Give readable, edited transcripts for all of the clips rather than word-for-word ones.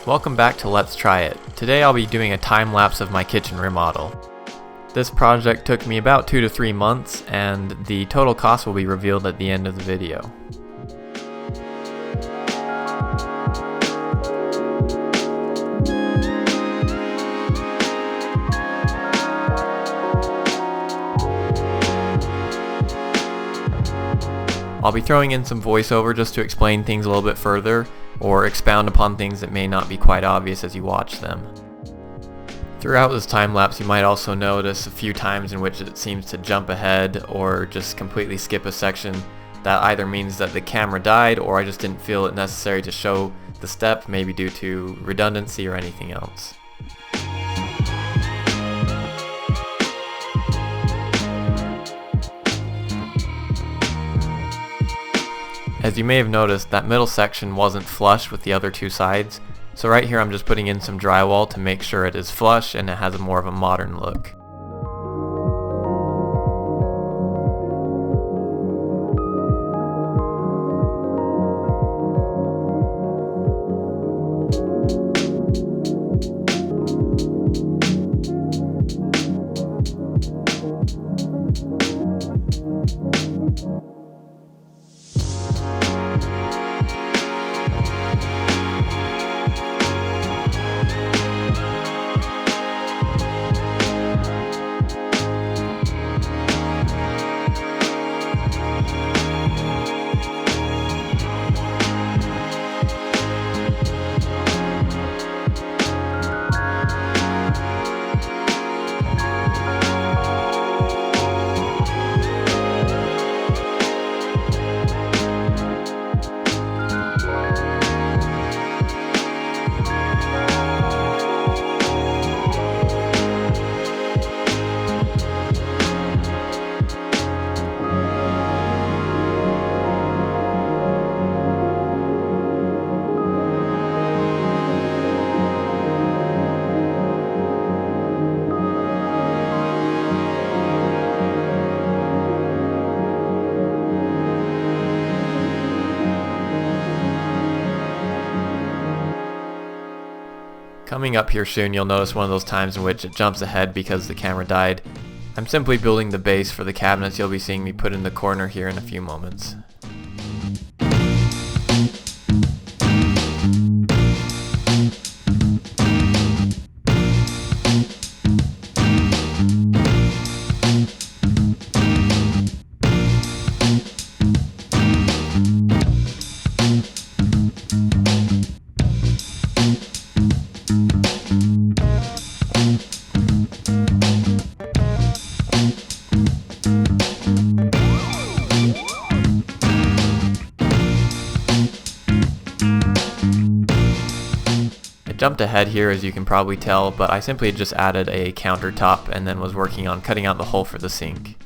Welcome back to Let's Try It. Today I'll be doing a time lapse of my kitchen remodel. This project took me about 2 to 3 months, and the total cost will be revealed at the end of the video. I'll be throwing in some voiceover just to explain things a little bit further, or expound upon things that may not be quite obvious as you watch them. Throughout this time lapse, you might also notice a few times in which it seems to jump ahead or just completely skip a section. That either means that the camera died, or I just didn't feel it necessary to show the step, maybe due to redundancy or anything else. As you may have noticed, that middle section wasn't flush with the other two sides, so right here I'm just putting in some drywall to make sure it is flush and it has more of a modern look. Coming up here soon, you'll notice one of those times in which it jumps ahead because the camera died. I'm simply building the base for the cabinets you'll be seeing me put in the corner here in a few moments. Jumped ahead here, as you can probably tell, but I simply just added a countertop and then was working on cutting out the hole for the sink.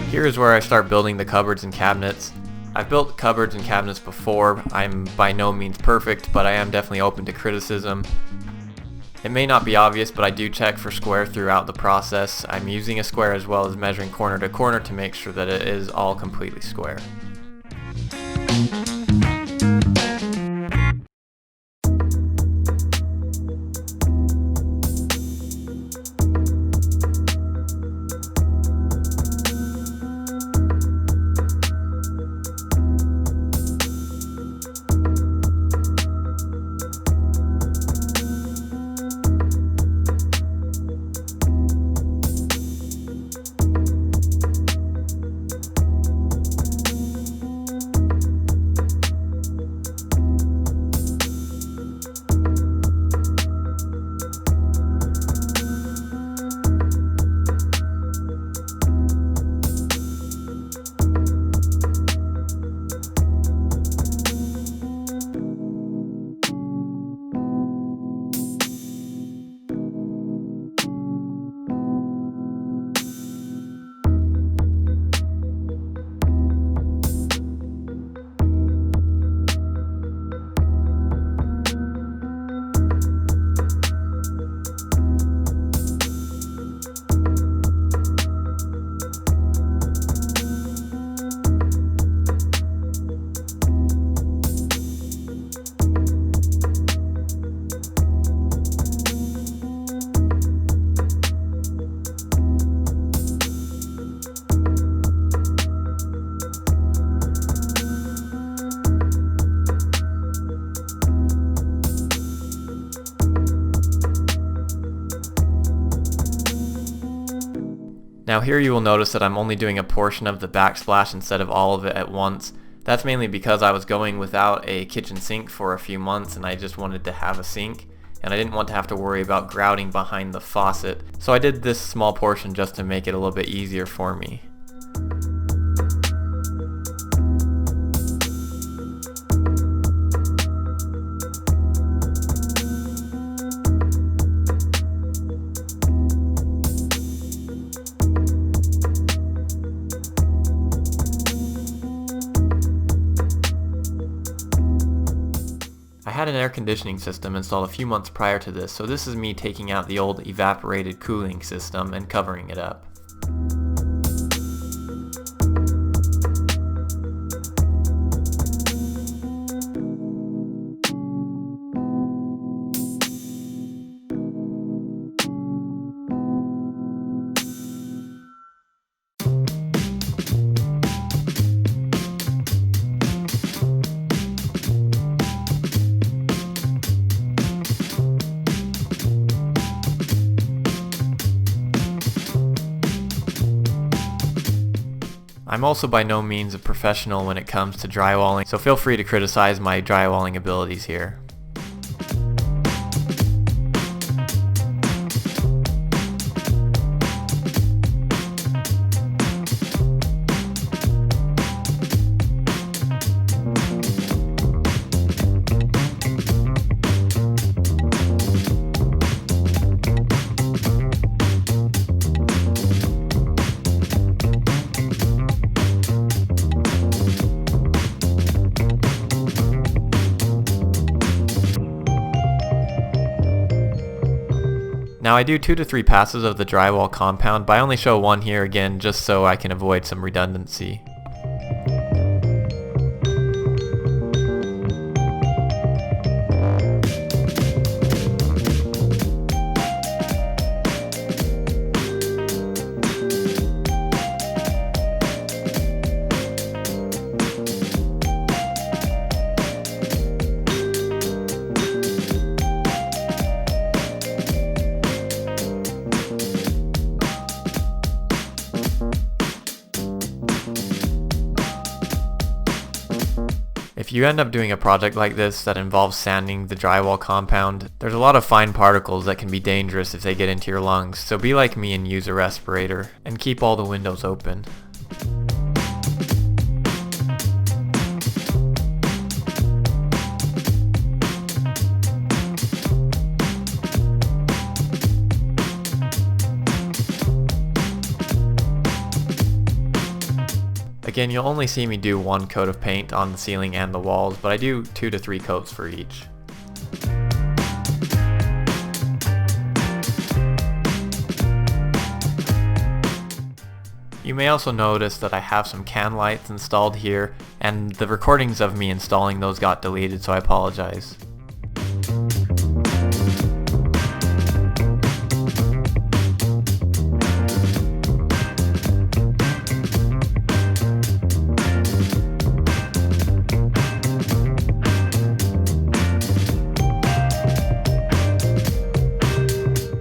Here's where I start building the cupboards and cabinets. I've built cupboards and cabinets before. I'm by no means perfect, but I am definitely open to criticism. It may not be obvious, but I do check for square throughout the process. I'm using a square as well as measuring corner to corner to make sure that it is all completely square. Now here you will notice that I'm only doing a portion of the backsplash instead of all of it at once. That's mainly because I was going without a kitchen sink for a few months and I just wanted to have a sink, and I didn't want to have to worry about grouting behind the faucet, so I did this small portion just to make it a little bit easier for me. I had an air conditioning system installed a few months prior to this, so this is me taking out the old evaporated cooling system and covering it up. I'm also by no means a professional when it comes to drywalling, so feel free to criticize my drywalling abilities here. Now I do 2 to 3 passes of the drywall compound, but I only show one here again just so I can avoid some redundancy. If you end up doing a project like this that involves sanding the drywall compound, there's a lot of fine particles that can be dangerous if they get into your lungs, so be like me and use a respirator, and keep all the windows open. Again, you'll only see me do 1 coat of paint on the ceiling and the walls, but I do 2 to 3 coats for each. You may also notice that I have some can lights installed here, and the recordings of me installing those got deleted, so I apologize.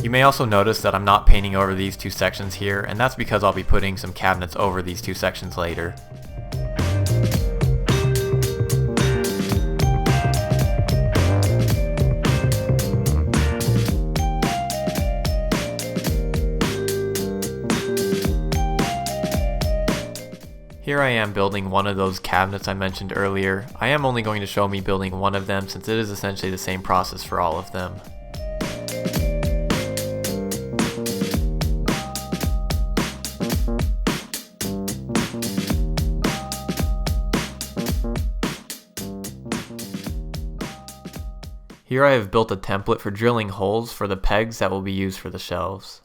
You may also notice that I'm not painting over these 2 sections here, and that's because I'll be putting some cabinets over these 2 sections later. Here I am building one of those cabinets I mentioned earlier. I am only going to show me building one of them since it is essentially the same process for all of them. Here I have built a template for drilling holes for the pegs that will be used for the shelves.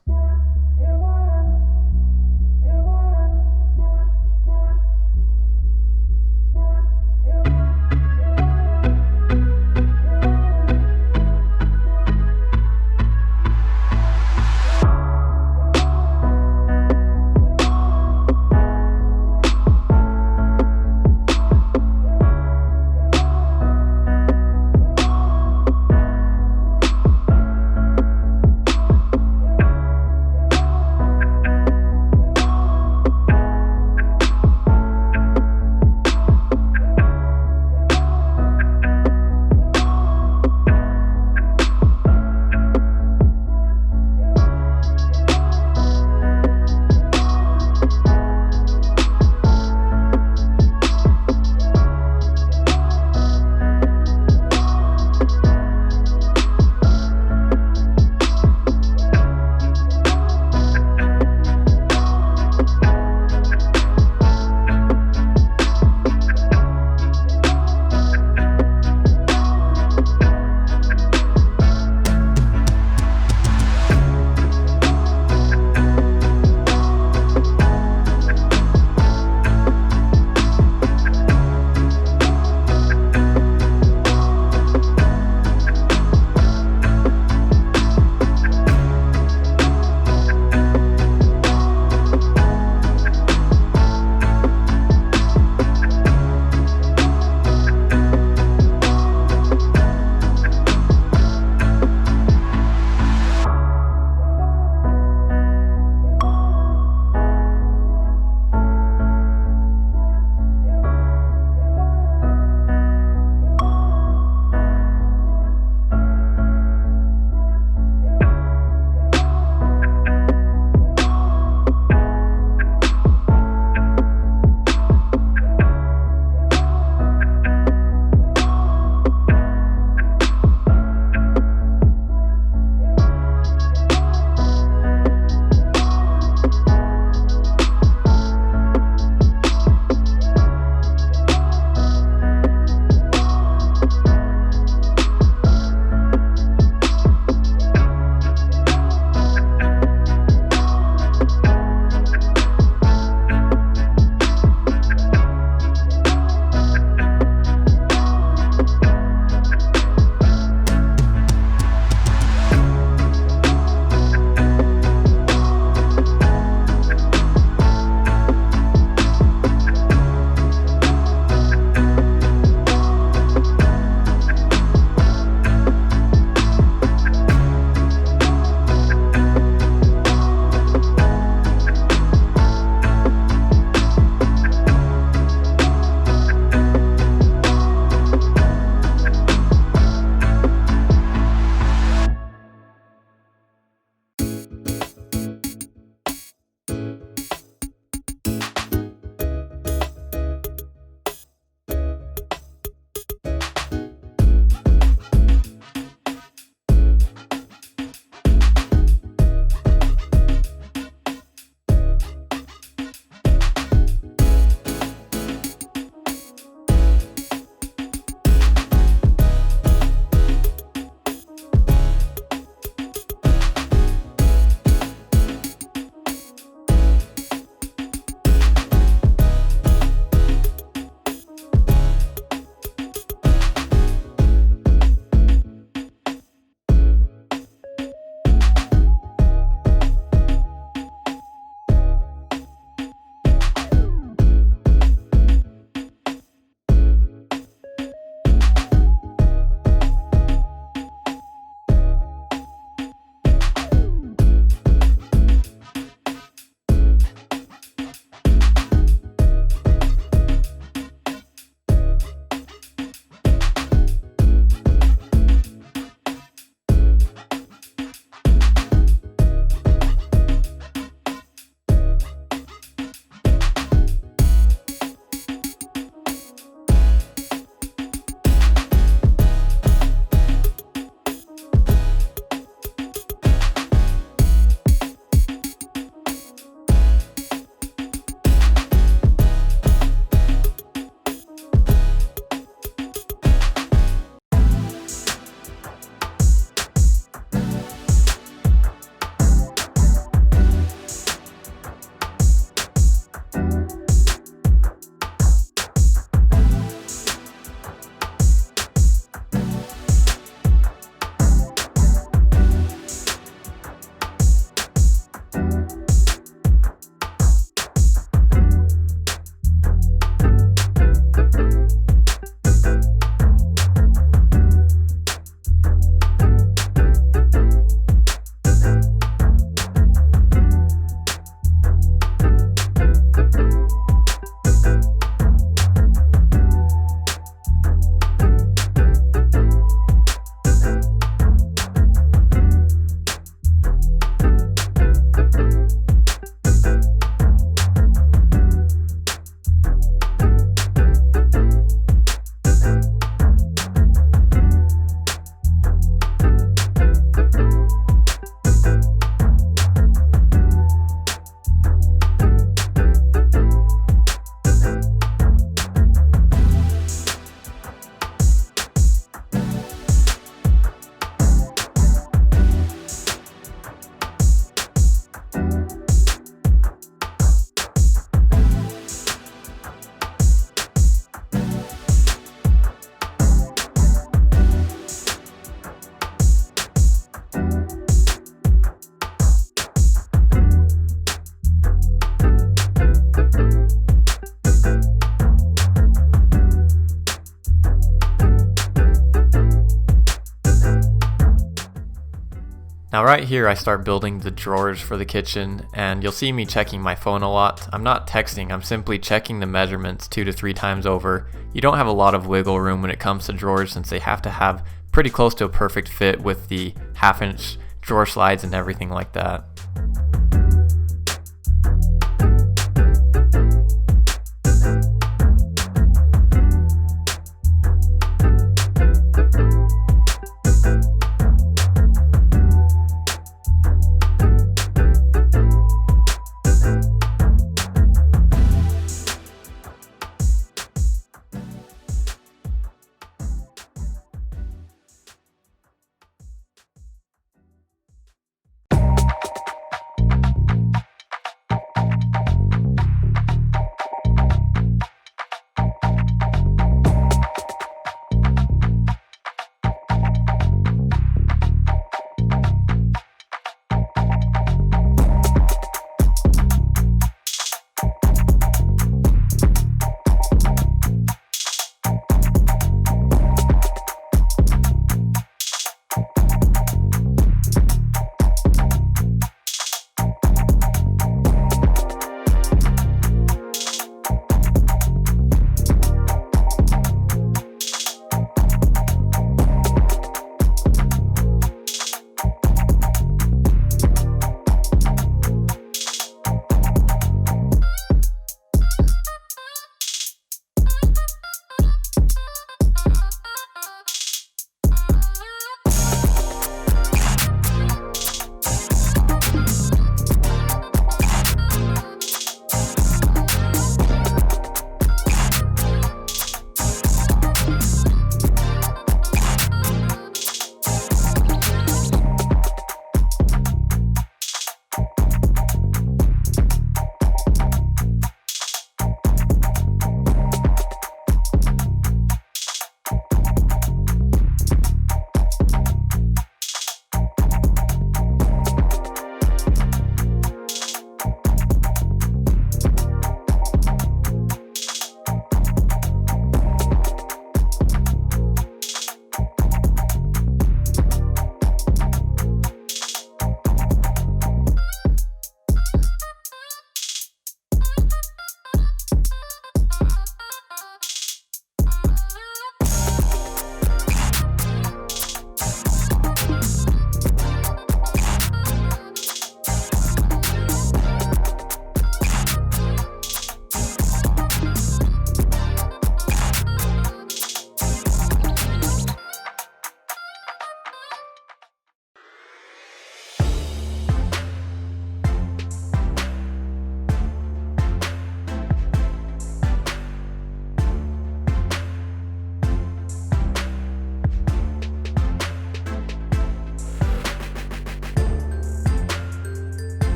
Now right here I start building the drawers for the kitchen, and you'll see me checking my phone a lot. I'm not texting, I'm simply checking the measurements 2 to 3 times over. You don't have a lot of wiggle room when it comes to drawers, since they have to have pretty close to a perfect fit with the 1/2 inch drawer slides and everything like that.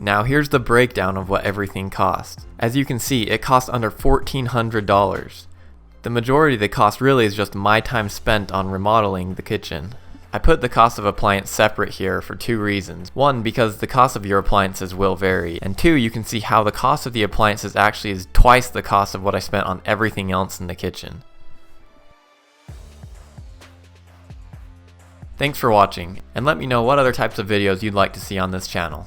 Now here's the breakdown of what everything cost. As you can see, it cost under $1,400. The majority of the cost really is just my time spent on remodeling the kitchen. I put the cost of appliance separate here for two reasons. One, because the cost of your appliances will vary, and two, you can see how the cost of the appliances actually is twice the cost of what I spent on everything else in the kitchen. Thanks for watching, and let me know what other types of videos you'd like to see on this channel.